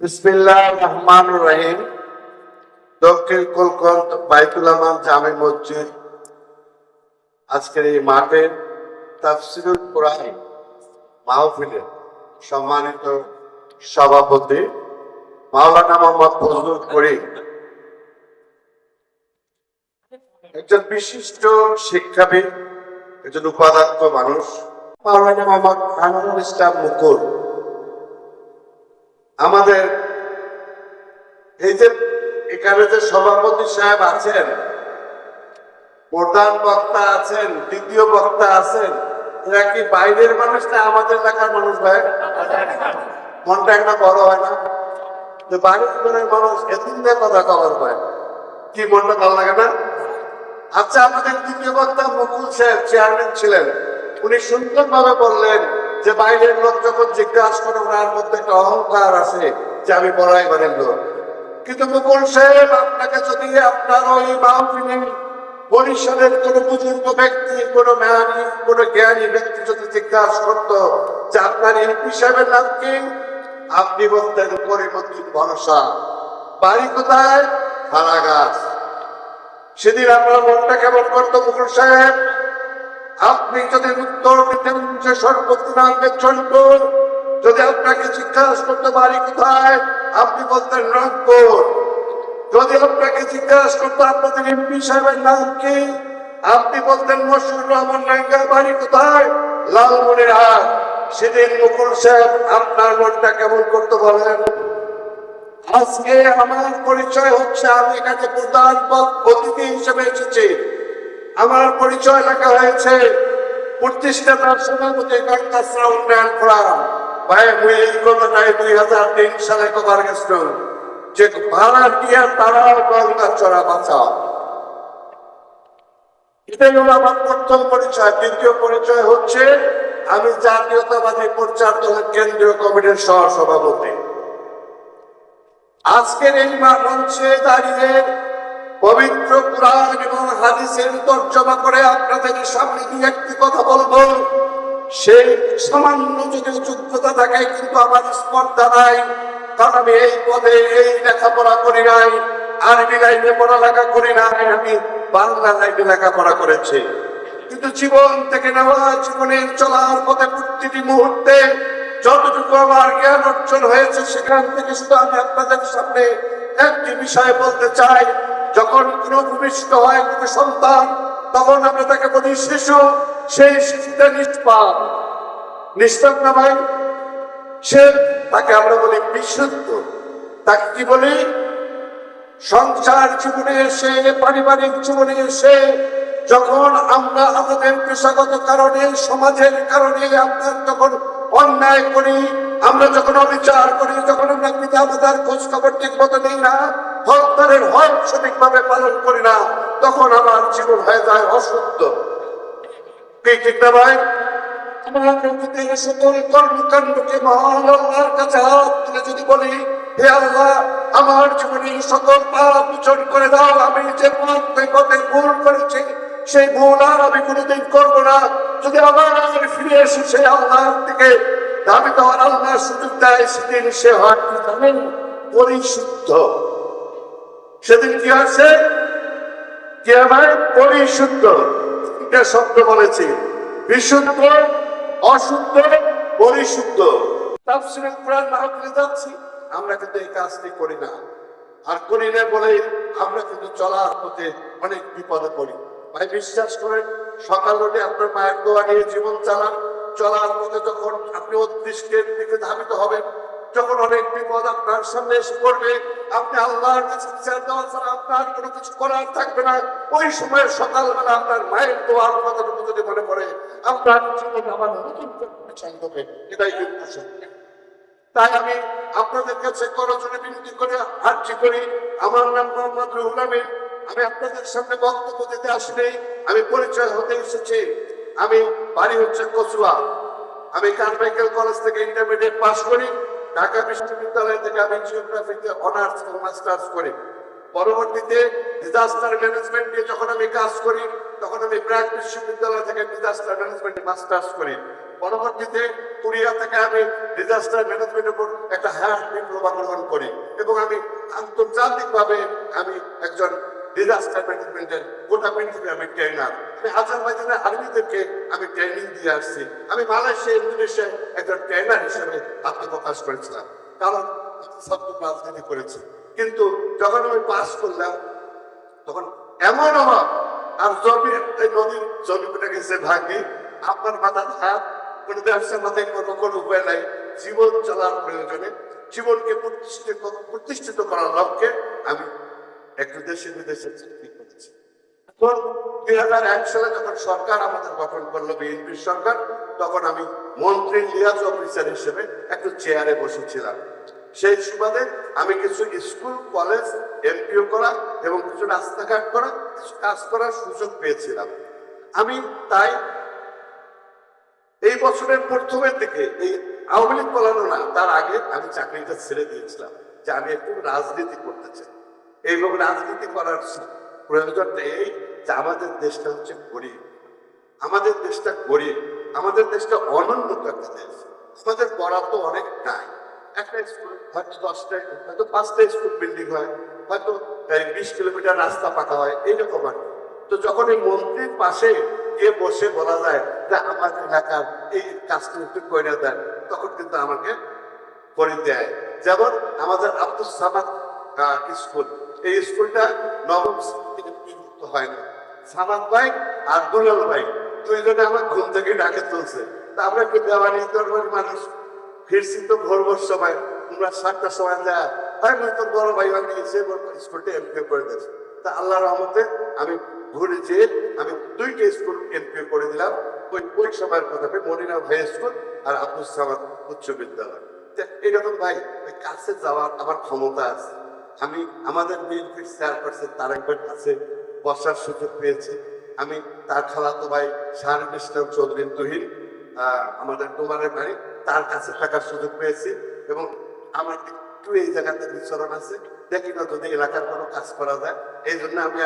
বিসমিল্লাহির রহমানির রহিম। দক্ষিণ কোলকন্ত বাইতুল আমান জামে মসজিদ আজকের এই মাঠে তাফসীরুল কুরআন মাহফিলের সম্মানিত সভাপতি মাওলানা মোহাম্মদ ফজলুল করিম, একজন বিশিষ্ট শিক্ষাবিদ, একজন উপাধ্যক্ষ মানুষ, মাওলানা মোহাম্মদ আনোয়ারুল ইসলাম মুকুল, আমাদের এই যে এখানে যে সভাপতি সাহেব আছেন, প্রধান বক্তা আছেন, দ্বিতীয় বক্তা আছেন, এরা কি বাইরের মানুষ না আমাদের এলাকার মানুষ? ভাই, মনটা একটা বড় হয় না যে বাইরের মানুষ এদিন দিয়ে কথা কভার হয়, কি মনটা ভালো লাগে না? আচ্ছা, আমাদের দ্বিতীয় বক্তা মুকুল সাহেব চেয়ারম্যান ছিলেন, উনি সুন্দরভাবে বললেন যে বাইরের লোক যখন জিজ্ঞাসা করে ওনার মধ্যে একটা অহংকার আছে যে আমি বড়াই বানের লোক। কিন্তু মুকুল সাহেব, আপনাকে যদি আপনার ওই মাহফিলে বরিশালের কোন বুজুর্গ ব্যক্তি, কোন মেয়ানি, কোন জ্ঞানী ব্যক্তি যদি জিজ্ঞাসা করতো যে আপনার এমপি সাহেবের নাম কি, আপনি বলতেন করিমউদ্দিন ভরসা, বাড়ি কোথায়? ফারাগাছ। সেদিন আপনার মনটা কেমন করতো মুকুল সাহেব? আপনি যদি উত্তর দিতেন যে সর্বত্র নামে চলপুর, যদি আপনাকে জিজ্ঞাসা করতে বাড়ি কোথায়, আপনি বলতেন রংপুর। যদি আপনাকে জিজ্ঞাসা করতো আপনাদের এমপি সাহেবের নাম কি, আপনি বলতেন মশিউর রহমান নাঙ্গা, বাড়ি কোথায়? লালমনিরহাট। সেদিন মুকুল সাহেব আপনার মনটা কেমন করতে বলেন? আজকে আমার পরিচয় হচ্ছে, আমি এখানে প্রধান অতিথি হিসেবে এসেছি। আমার পরিচয় লেখা হয়েছে প্রতিষ্ঠাতার সভাপতি কান্তাসরা উন্নয়ন ফোরাম। ভাই, মুই এই কথাটাই 2003 সালে কভার গেছিল যে ভাড়াটিয়া তারা গঙ্গা চড়া বাঁচাও। এটাই হলো আমার প্রথম পরিচয়। দ্বিতীয় পরিচয় হচ্ছে আমি জাতীয়তাবাদী প্রচার দলের কেন্দ্রীয় কমিটির সহ সভাপতি। আজকের এই মঞ্চে দাঁড়িয়ে পবিত্র কুরআন এবং হাদিসের তর্জমা করে আপনাদের সামনে দিয়ে একটি কথা বলবো, সেই সামান্য যদি যোগ্যতা থাকে, কিন্তু আমার স্পর্ধা নাই, কারণ আমি এই পদে এই লেখাপড়া করি নাই, আরবি লাইনে পড়ালেখা করি নাই, আমি বাংলা লাইনে লেখাপড়া করেছি। কিন্তু জীবন থেকে নেওয়া, জীবনের চলার পথে প্রতিটি মুহূর্তে যতটুকু আমার জ্ঞান অর্জন হয়েছে, সেখান থেকে শুধু আমি আপনাদের সামনে একটি বিষয় বলতে চাই। যখন কোনো ভূমিষ্ঠ হয় কোনো সন্তান, তখন আমরা তাকে বলি শিশু। সেই শিশুটা নিষ্পাপ, নিষ্পাপ না ভাই? তাকে আমরা বলি বিশুদ্ধ। তাকে কি বলি? সংসার জীবনে এসে, পারিবারিক জীবনে এসে, যখন আমরা আমাদের পেশাগত কারণে, সমাজের কারণে আমরা যখন অন্যায় করি, আমরা যখন অবিচার করি, যখন আমরা পিতামাতার খোঁজ খবর ঠিক মতো নেই না, হত্যারের হক সঠিকভাবে পালন করি না, তখন আমার জীবন হয়ে যায় অশুদ্ধ। ঠিক না ভাই? আমার সকল কর্মকাণ্ডকে মহান আল্লাহর কাছে হাত তুলে যদি বলি, হে আল্লাহ, আমার জীবনে সকল পাপ মোচন করে দাও, আমি যে পথে ভুল করেছি সেই ভুল আর আমি কোনোদিন করবো না। যদি আবার ফিরে এসে সেই আল্লাহর দিকে ধাবিত হওয়ার আল্লাহ সুযোগ দেয়, সেদিন সে হয় কি জানেন? পরিশুদ্ধ। সেদিন কি আছে? কি আমার পরিশুদ্ধ। এটা শব্দ বলেছি, বিশুদ্ধ, অশুদ্ধ, পরিশুদ্ধ। তাফসীরুল কুরআন মাহফিলে যাচ্ছি, আমরা কিন্তু এই কাজটি করি না। আর করি না বলে আমরা কিন্তু চলার পথে অনেক বিপদে পড়ি। ভাই, বিশ্বাস করেন, সকাল উঠে আপনার মায়ের দোয়া নিয়ে জীবন চালান, চলার পথে যখন আপনি উদ্দেশ্যের দিকে ধাবিত হবেন, যখন অনেক বিপদ আপনার সামনে এসে পড়বে, আপনি আল্লাহর কাছে বিচার দেওয়া ছাড়া আপনার কোনো কিছু করার থাকবে না। ওই সময় সকালবেলা আপনার মায়ের দোয়ার কথাটুকু যদি মনে পড়ে, আপনার জীবন আবার নতুন পছন্দ হবে। এটাই কিন্তু সত্য। তাই আমি আপনাদের কাছে করজোড়ে বিনতি করে আর্জি করি, আমার নাম মোহাম্মদ রুহুল আমিন। আমি আপনাদের সামনে বক্তব্য দিতে আসলে আমি পরিচয় হতে এসেছি। আমি বাড়ি হচ্ছে কচুয়া। আমি কারমাইকেল কলেজ থেকে ইন্টারমিডিয়েট পাস করি। ঢাকা বিশ্ববিদ্যালয় থেকে আমি জিওগ্রাফিতে অনার্স এবং মাস্টার্স করি। পরবর্তীতে ডিজাস্টার ম্যানেজমেন্ট নিয়ে যখন আমি কাজ করি, তখন আমি ব্র্যাক বিশ্ববিদ্যালয় থেকে ডিজাস্টার ম্যানেজমেন্টে মাস্টার্স করি। পরবর্তীতে কোরিয়া থেকে আমি ডিজাস্টার ম্যানেজমেন্টের উপর একটা হায়ার ডিপ্লোমা গ্রহণ করি এবং আমি আন্তর্জাতিকভাবে আমি একজন ডিজাস্টার ম্যানেজমেন্টের গোটা পৃথিবীতে আমি ট্রেনার। আমি আজারবাইজানের আর্মিদেরকে আমি ট্রেনিং দিয়ে আসছি। আমি মালয়েশিয়া, ইন্দোনেশিয়ায় একজন ট্রেনার হিসেবে আত্মপ্রকাশ করেছিলাম, কারণ ছাত্র রাজনীতি করেছি। কিন্তু যখন আমি পাস করলাম তখন এমন অভাব, আর জমি নদীর জমি উঠে গেছে ভাগে, আপনার মাথার হাত কোনো ব্যবসার মাথায় কোনো উপায় নাই। জীবন চলার প্রয়োজনে, জীবনকে প্রতিষ্ঠিত করার লক্ষ্যে আমি একটু দেশে বিদেশে চাকরি করেছি। এখন 2001 সালে যখন সরকার আমাদের গঠন করলো, বিএনপির সরকার, তখন আমি মন্ত্রী লিয়াজ অফিসার হিসেবে একটু চেয়ারে বসেছিলাম। সেই সুবাদে আমি কিছু স্কুল, কলেজ, এমপিও করা এবং কিছু রাস্তাঘাট করা, কিছু কাজ করার সুযোগ পেয়েছিলাম। আমি তাই এই বছরের প্রথমের দিকে, এই আওয়ামী লীগ পালানো না, তার আগে আমি চাকরিটা ছেড়ে দিয়েছিলাম যে আমি একটু রাজনীতি করতে চাই। এইভাবে রাজনীতি করার প্রয়োজনটা এই যে আমাদের দেশটা হচ্ছে গরিব, আমাদের দেশটা গরিব, আমাদের দেশটা অনুন্নত একটা দেশ। আমাদের বরাদ্দ অনেক নাই। একটা স্কুল হয়তো 10টা, হয়তো 5টা স্কুল বিল্ডিং হয়, হয়তো 20 কিলোমিটার রাস্তা পাকা হয়, এইরকম আর। তো যখন এই মন্ত্রীর পাশে গিয়ে বসে বলা যায় যে আমার এলাকার এই কাজটা একটু করে দেন, তখন কিন্তু আমাকে করে দেয়। যেমন আমাদের আব্দুল সামাদ স্কুল, এই স্কুলটা নবম থেকে বিভক্ত হয় না। সামাদ ভাই আর দুলাল ভাই দুইজনে আমার ঘুম থেকে ডাকে তুলছে। তা আমরা একটু দেওয়ানি দরবারি মানুষ, ফিরছি তো ভোর সময়, তোমরা 7টার সময় যায়, তাই তোর বড় ভাই আমি এসে স্কুলটা এমপিও করে দিয়েছে। তা আল্লাহ রহমতে আমি ঘুরে যেয়ে আমি 2টা স্কুল এমপিও করে দিলাম। ওই সময়ের কথা, মনিরা হাই স্কুল আর আব্দুল সামাদ উচ্চ বিদ্যালয়। এরকম ভাই ওই কাছে যাওয়ার আমার ক্ষমতা আছে। আমি আমাদের বিএনপির চেয়ারপারসন তারেক ভাইয়ের কাছে বসার সুযোগ পেয়েছি। আমি তার খালাতো ভাই শাহরুল ইসলাম চৌধুরী তুহিন, আমাদের তোমারের ভাই, তার কাছে থাকার সুযোগ পেয়েছি। এবং আমার একটু এই জায়গাতে বিচরণ আছে, দেখি না যদি এলাকার কোনো কাজ করা যায়, এই জন্য আমি